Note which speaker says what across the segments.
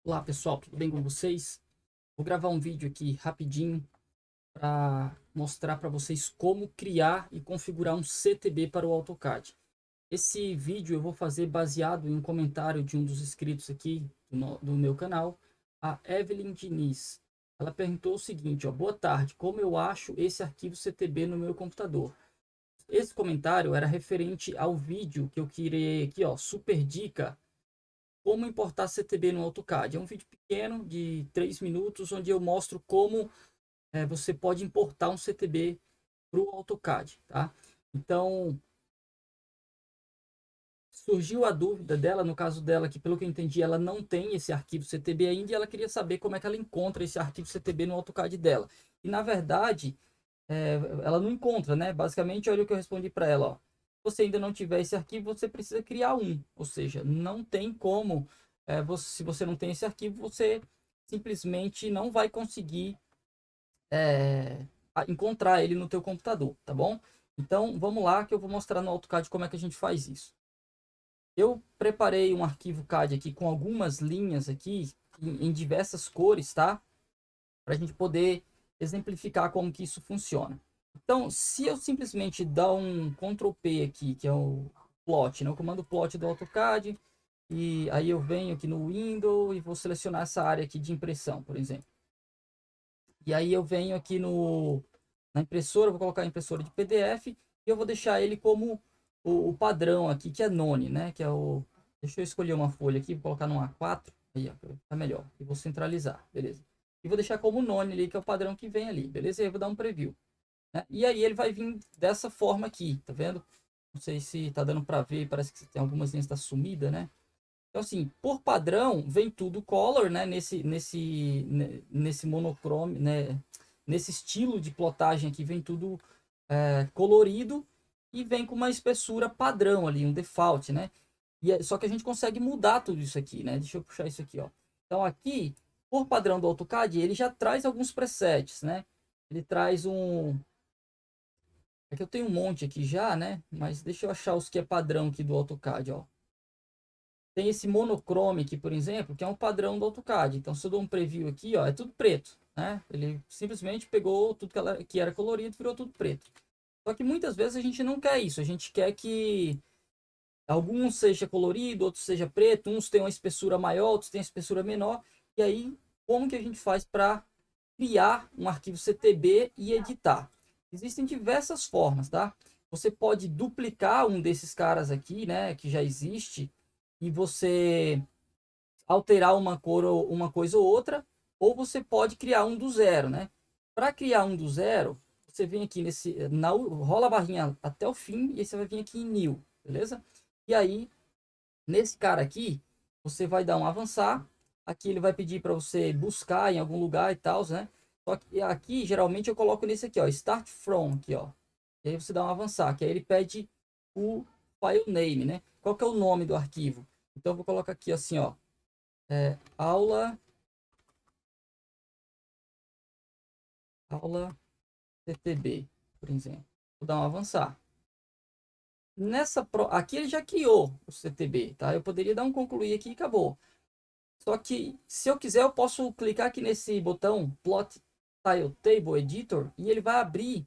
Speaker 1: Olá pessoal, tudo bem com vocês? Vou gravar um vídeo aqui rapidinho para mostrar para vocês como criar e configurar um CTB para o AutoCAD. Esse vídeo eu vou fazer baseado em um comentário de um dos inscritos aqui do meu canal, a Evelyn Diniz. Ela perguntou o seguinte, ó: boa tarde, como eu acho esse arquivo CTB no meu computador? Esse comentário era referente ao vídeo que eu criei aqui, ó, super dica como importar CTB no AutoCAD. É um vídeo pequeno de 3 minutos, onde eu mostro como você pode importar um CTB para o AutoCAD, tá? Então, surgiu a dúvida dela, no caso dela, que pelo que eu entendi, ela não tem esse arquivo CTB ainda, e ela queria saber como é que ela encontra esse arquivo CTB no AutoCAD dela. E, na verdade, ela não encontra, né? Basicamente, olha o que eu respondi para ela, ó. Se você ainda não tiver esse arquivo, você precisa criar um. Ou seja, não tem como, se você não tem esse arquivo, você simplesmente não vai conseguir encontrar ele no teu computador, tá bom? Então, vamos lá que eu vou mostrar no AutoCAD como é que a gente faz isso. Eu preparei um arquivo CAD aqui com algumas linhas aqui em diversas cores, tá? Para a gente poder exemplificar como que isso funciona. Então, se eu simplesmente dar um Ctrl P aqui, que é o plot, né? O comando plot do AutoCAD, e aí eu venho aqui no Window e vou selecionar essa área aqui de impressão, por exemplo. E aí eu venho aqui na impressora, vou colocar a impressora de PDF e eu vou deixar ele como o padrão aqui, que é None, né? Que é o... Deixa eu escolher uma folha aqui, vou colocar no A4, aí ó, tá melhor. E vou centralizar, beleza. E vou deixar como None ali, que é o padrão que vem ali, beleza? E aí eu vou dar um preview, né? E aí ele vai vir dessa forma aqui, tá vendo? Não sei se tá dando para ver, parece que tem algumas linhas tá sumida, né? Então, assim, por padrão, vem tudo color, né? Nesse monochrome, né? Nesse estilo de plotagem aqui, vem tudo colorido e vem com uma espessura padrão ali, um default, né? Só que a gente consegue mudar tudo isso aqui, né? Deixa eu puxar isso aqui, ó. Então, aqui, por padrão do AutoCAD, ele já traz alguns presets, né? Ele traz um... É que eu tenho um monte aqui já, né? Mas deixa eu achar os que é padrão aqui do AutoCAD, ó. Tem esse monochrome aqui, por exemplo, que é um padrão do AutoCAD. Então, se eu dou um preview aqui, ó, é tudo preto, né? Ele simplesmente pegou tudo que era colorido e virou tudo preto. Só que muitas vezes a gente não quer isso. A gente quer que alguns seja colorido, outros seja preto, uns tenham uma espessura maior, outros tenham uma espessura menor. E aí, como que a gente faz para criar um arquivo CTB e editar? Existem diversas formas, tá? Você pode duplicar um desses caras aqui, né, que já existe, e você alterar uma cor ou uma coisa ou outra, ou você pode criar um do zero, né? Para criar um do zero, você vem aqui rola a barrinha até o fim e aí você vai vir aqui em new, beleza? E aí, nesse cara aqui, você vai dar um avançar, aqui ele vai pedir para você buscar em algum lugar e tal, né? Só que aqui, geralmente, eu coloco nesse aqui, ó, Start From, aqui, ó. E aí você dá um avançar, que aí ele pede o file name, né? Qual que é o nome do arquivo? Então, eu vou colocar aqui assim, ó, aula CTB, por exemplo. Vou dar um avançar. Aqui ele já criou o CTB, tá? Eu poderia dar um concluir aqui e acabou. Só que se eu quiser, eu posso clicar aqui nesse botão Plot Tile Table Editor e ele vai abrir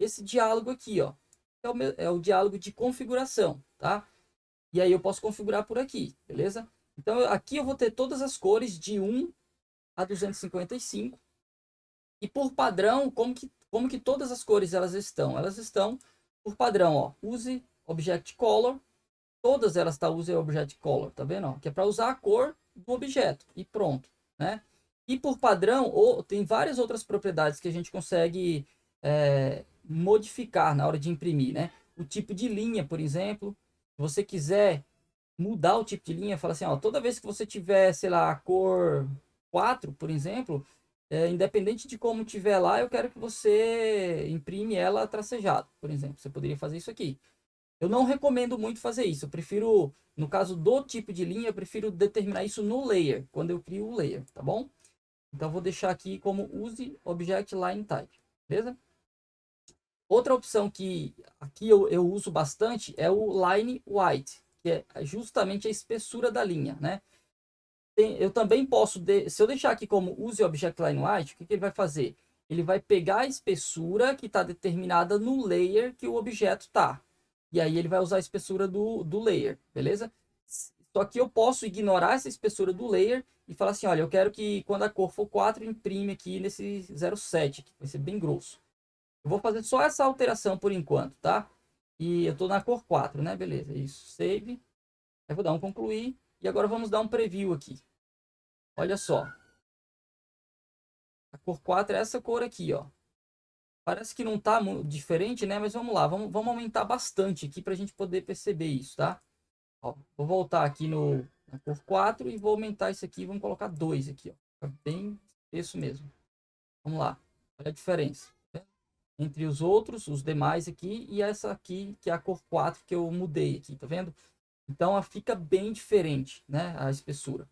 Speaker 1: esse diálogo aqui, ó. É o diálogo de configuração, tá? E aí eu posso configurar por aqui, beleza? Então aqui eu vou ter todas as cores de 1 a 255. E por padrão, como que todas as cores elas estão? Elas estão por padrão, ó. Use Object Color. Todas elas tá use Object Color, tá vendo? Ó? Que é para usar a cor do objeto e pronto, né? E por padrão, tem várias outras propriedades que a gente consegue modificar na hora de imprimir, né? O tipo de linha, por exemplo. Se você quiser mudar o tipo de linha, fala assim, ó, toda vez que você tiver, sei lá, a cor 4, por exemplo, independente de como tiver lá, eu quero que você imprime ela tracejado, por exemplo. Você poderia fazer isso aqui. Eu não recomendo muito fazer isso. Eu prefiro, no caso do tipo de linha, eu prefiro determinar isso no layer, quando eu crio o layer, tá bom? Então, vou deixar aqui como use Object Line Type, beleza? Outra opção que aqui eu uso bastante é o Line White, que é justamente a espessura da linha, né? eu também posso, se eu deixar aqui como use object line white, o que ele vai fazer? Ele vai pegar a espessura que está determinada no layer que o objeto está. E aí ele vai usar a espessura do layer, beleza? Só que eu posso ignorar essa espessura do layer e falar assim, olha, eu quero que quando a cor for 4, imprime aqui nesse 0,7, que vai ser bem grosso. Eu vou fazer só essa alteração por enquanto, tá? E eu estou na cor 4, né? Beleza, isso. Save. Aí vou dar um concluir. E agora vamos dar um preview aqui. Olha só. A cor 4 é essa cor aqui, ó. Parece que não tá diferente, né? Mas vamos lá. Vamos aumentar bastante aqui para a gente poder perceber isso, tá? Ó, vou voltar aqui na cor 4 e vou aumentar isso aqui. Vamos colocar 2 aqui, ó. Fica bem isso mesmo. Vamos lá. Olha a diferença. Entre os outros, os demais aqui, e essa aqui, que é a cor 4 que eu mudei aqui, tá vendo? Então, ela fica bem diferente, né? A espessura.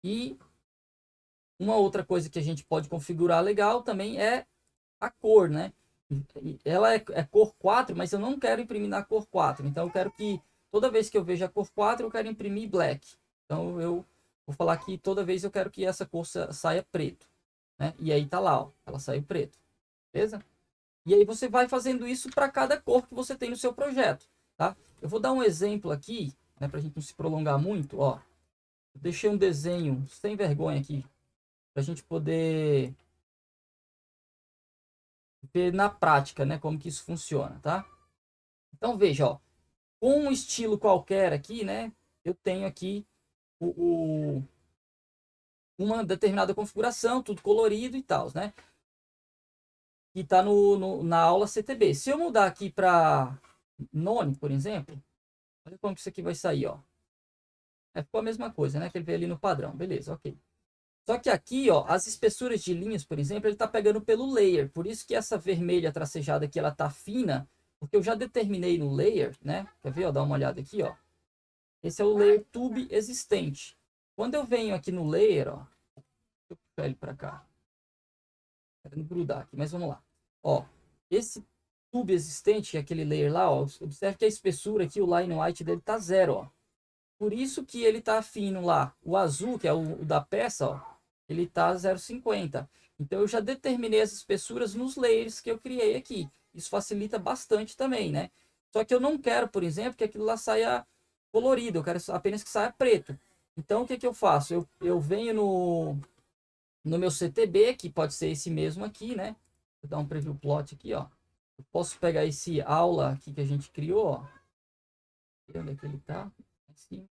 Speaker 1: E uma outra coisa que a gente pode configurar legal também é a cor, né? Ela é cor 4, mas eu não quero imprimir na cor 4. Então, eu quero que toda vez que eu vejo a cor 4, eu quero imprimir black. Então, eu vou falar que toda vez eu quero que essa cor saia preto, né? E aí tá lá, ó, ela saiu preto. Beleza? E aí você vai fazendo isso para cada cor que você tem no seu projeto, tá? Eu vou dar um exemplo aqui, né, para a gente não se prolongar muito, ó. Eu deixei um desenho sem vergonha aqui, para a gente poder ver na prática, né, como que isso funciona, tá? Então veja, ó, com um estilo qualquer aqui, né, eu tenho aqui uma determinada configuração, tudo colorido e tal, né? Que está na aula CTB. Se eu mudar aqui para None, por exemplo, olha como que isso aqui vai sair, ó. Ficou a mesma coisa, né? Que ele veio ali no padrão. Beleza, ok. Só que aqui, ó, as espessuras de linhas, por exemplo, ele está pegando pelo layer. Por isso que essa vermelha tracejada aqui, ela tá fina, porque eu já determinei no layer, né? Quer ver, ó? Dá uma olhada aqui, ó. Esse é o layer tube existente. Quando eu venho aqui no layer, ó, deixa eu puxar ele para cá. Querendo grudar aqui, mas vamos lá. Ó, esse tube existente, aquele layer lá, ó, observe que a espessura aqui, o line white dele tá 0, ó. Por isso que ele tá fino lá. O azul, que é o da peça, ó, ele tá 0,50. Então eu já determinei as espessuras nos layers que eu criei aqui. Isso facilita bastante também, né? Só que eu não quero, por exemplo, que aquilo lá saia colorido. Eu quero apenas que saia preto. Então o que que eu faço? Eu venho no meu CTB, que pode ser esse mesmo aqui, né? Vou dar um preview plot aqui, ó. Eu posso pegar esse aula aqui que a gente criou, ó. Onde é que ele tá? Assim.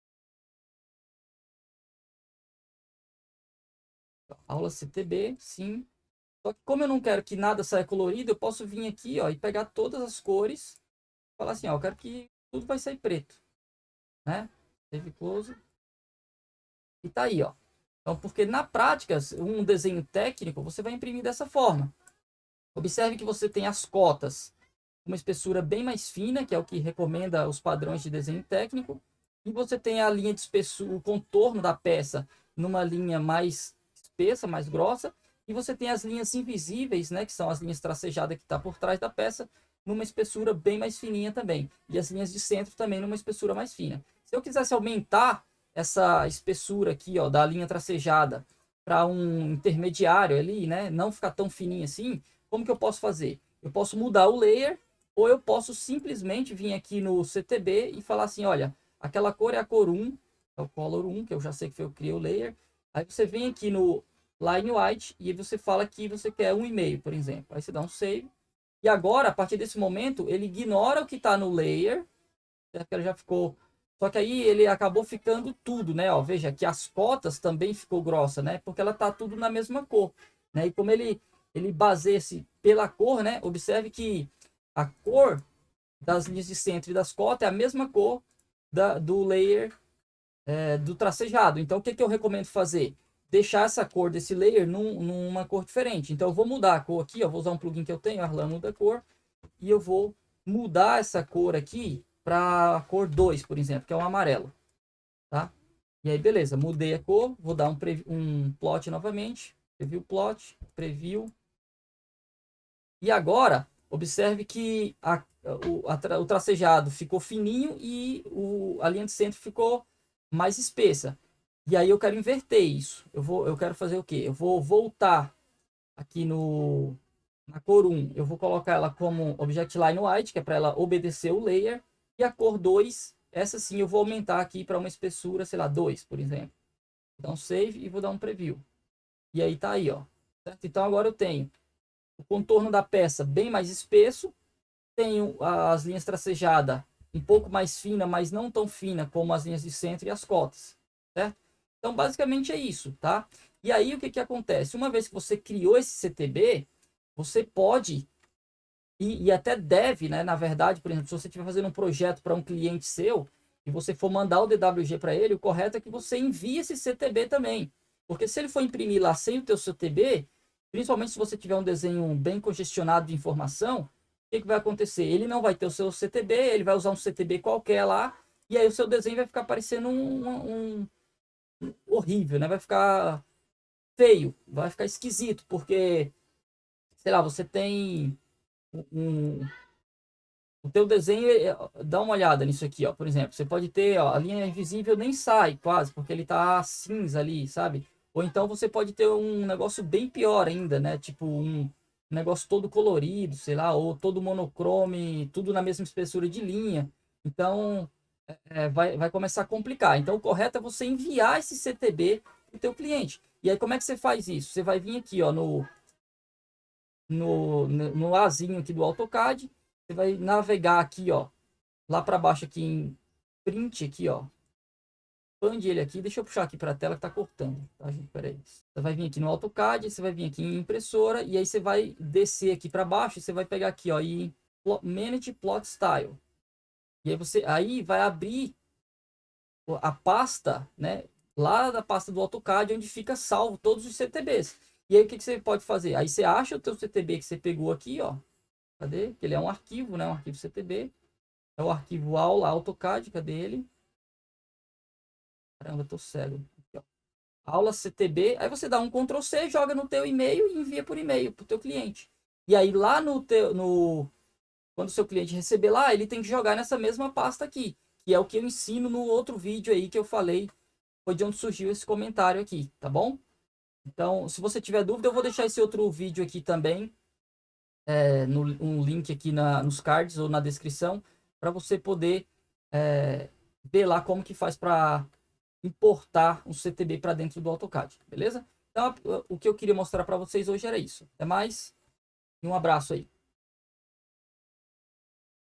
Speaker 1: Aula CTB, sim. Só que como eu não quero que nada saia colorido, eu posso vir aqui, ó, e pegar todas as cores. E falar assim, ó, eu quero que tudo vai sair preto, né? Save close. E tá aí, ó. Então, porque na prática, um desenho técnico, você vai imprimir dessa forma. Observe que você tem as cotas, uma espessura bem mais fina, que é o que recomenda os padrões de desenho técnico. E você tem a linha de espessura, o contorno da peça numa linha mais espessa, mais grossa. E você tem as linhas invisíveis, né, que são as linhas tracejadas que está por trás da peça, numa espessura bem mais fininha também. E as linhas de centro também numa espessura mais fina. Se eu quisesse aumentar essa espessura aqui, ó, da linha tracejada para um intermediário ali, né, não ficar tão fininho assim, como que eu posso fazer? Eu posso mudar o layer, ou eu posso simplesmente vir aqui no CTB e falar assim, olha, aquela cor é a cor 1, é o color 1, que eu já sei que foi eu criei o layer. Aí você vem aqui no line white e você fala que você quer 1,5, por exemplo. Aí você dá um save. E agora, a partir desse momento, ele ignora o que está no layer. Ele já ficou... Só que aí ele acabou ficando tudo, né? Ó, veja que as cotas também ficou grossa, né? Porque ela tá tudo na mesma cor, né? E como ele baseia-se pela cor, né? Observe que a cor das linhas de centro e das cotas é a mesma cor do layer do tracejado. Então, o que eu recomendo fazer? Deixar essa cor desse layer numa cor diferente. Então, eu vou mudar a cor aqui, ó, vou usar um plugin que eu tenho, Arlan muda cor, e eu vou mudar essa cor aqui para a cor 2, por exemplo, que é um amarelo, tá? E aí, beleza, mudei a cor, vou dar um plot novamente, preview plot, preview. E agora, observe que o tracejado ficou fininho e a linha de centro ficou mais espessa. E aí eu quero inverter isso. Eu quero fazer o quê? Eu vou voltar aqui na cor 1, eu vou colocar ela como Object Line White, que é para ela obedecer o layer. E a cor 2, essa sim eu vou aumentar aqui para uma espessura, sei lá, 2, por exemplo. Então save e vou dar um preview. E aí tá aí, ó. Certo? Então agora eu tenho o contorno da peça bem mais espesso, tenho as linhas tracejadas um pouco mais fina, mas não tão fina como as linhas de centro e as cotas, certo? Então basicamente é isso, tá? E aí o que que acontece? Uma vez que você criou esse CTB, você pode e até deve, né? Na verdade, por exemplo, se você estiver fazendo um projeto para um cliente seu e você for mandar o DWG para ele, o correto é que você envie esse CTB também. Porque se ele for imprimir lá sem o teu CTB, principalmente se você tiver um desenho bem congestionado de informação, o que, que vai acontecer? Ele não vai ter o seu CTB, ele vai usar um CTB qualquer lá, e aí o seu desenho vai ficar parecendo um horrível, né? Vai ficar feio, vai ficar esquisito, porque, sei lá, você tem um, o teu desenho, dá uma olhada nisso aqui, ó. Por exemplo, você pode ter, ó, a linha invisível nem sai quase, porque ele tá cinza ali, sabe? Ou então você pode ter um negócio bem pior ainda, né? Tipo um negócio todo colorido, sei lá, ou todo monocrome, tudo na mesma espessura de linha. Então, vai começar a complicar. Então, o correto é você enviar esse CTB para o teu cliente. E aí, como é que você faz isso? Você vai vir aqui, ó, no Azinho aqui do AutoCAD, você vai navegar aqui, ó, lá para baixo aqui em print aqui, ó. Expande ele aqui, deixa eu puxar aqui para a tela que tá cortando, tá, gente? Peraí. Você vai vir aqui no AutoCAD, você vai vir aqui em impressora e aí você vai descer aqui para baixo e você vai pegar aqui, ó, e Manage Plot Style. E aí aí vai abrir a pasta, né, lá da pasta do AutoCAD onde fica salvo todos os CTBs. E aí o que que você pode fazer? Aí você acha o teu CTB que você pegou aqui, ó. Cadê? Ele é um arquivo, né? Um arquivo CTB. É o arquivo aula AutoCAD. Cadê ele? Caramba, eu tô cego. Aqui, ó. Aula CTB. Aí você dá um Ctrl C, joga no teu e-mail e envia por e-mail pro teu cliente. E aí lá quando o seu cliente receber lá, ele tem que jogar nessa mesma pasta aqui, que é o que eu ensino no outro vídeo aí que eu falei, foi de onde surgiu esse comentário aqui, tá bom? Então, se você tiver dúvida, eu vou deixar esse outro vídeo aqui também, um link aqui nos cards ou na descrição, para você poder ver lá como que faz para importar um CTB para dentro do AutoCAD, beleza? Então, o que eu queria mostrar para vocês hoje era isso. Até mais e um abraço aí.